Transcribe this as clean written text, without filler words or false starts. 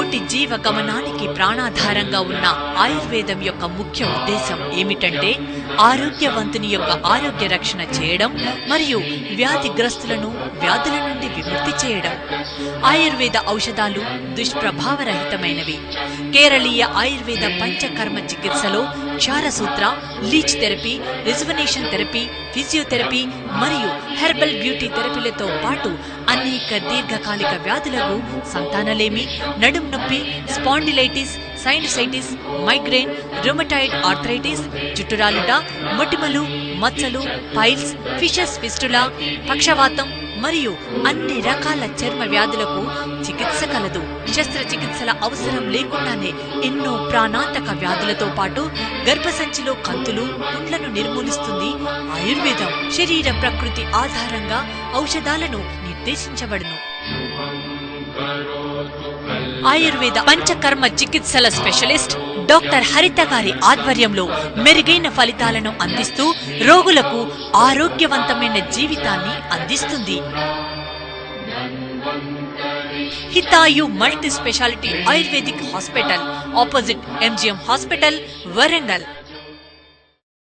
కోటి జీవ గమనానికి ప్రాణాధారంగా ఉన్న ఆయుర్వేదం యొక్క ముఖ్య ఉద్దేశం ఏమిటంటే ఆరోగ్యవంతుని యొక్క ఆరోగ్య రక్షణ చేయడం మరియు వ్యాధిగ్రస్తులను వ్యాధుల నుండి విముక్తి చేయడం. ఆయుర్వేద ఔషధాలు దుష్ప్రభావరహితమైనవి. కేరళీయ ఆయుర్వేద పంచకర్మ చికిత్సలో Ksharasutra, leech therapy, rejuvenation therapy, physiotherapy మరియు హెర్బల్ బ్యూటీ థెరపీలతో పాటు అనేక దీర్ఘకాలిక వ్యాధులకు సంతానలేమి, నడుం నొప్పి, spondylitis, sinusitis, migraine, rheumatoid arthritis, జుట్టురాలుట, మొటిమలు, మచ్చలు, పైల్స్, ఫిషస్ ఫిస్టులా, పక్షవాతం మరియు అన్ని రకాల చర్మ వ్యాధులకు చికిత్స కలదు. శస్త్రచికిత్సల అవసరం లేకుండానే ఎన్నో ప్రాణాంతక వ్యాధులతో పాటు గర్భసంచిలో కంతులు, పుండ్లను నిర్మూలిస్తుంది ఆయుర్వేదం. శరీర ప్రకృతి ఆధారంగా ఔషధాలను నిర్దేశించబడును. ఆయుర్వేద పంచకర్మ చికిత్సల స్పెషలిస్ట్ డాక్టర్ హరిత గారి ఆధ్వర్యంలో మెరుగైన ఫలితాలను అందిస్తూ రోగులకు ఆరోగ్యవంతమైన జీవితాన్ని అందిస్తుంది. Hitayu multi speciality ayurvedic hospital, opposite MGM hospital, Warangal.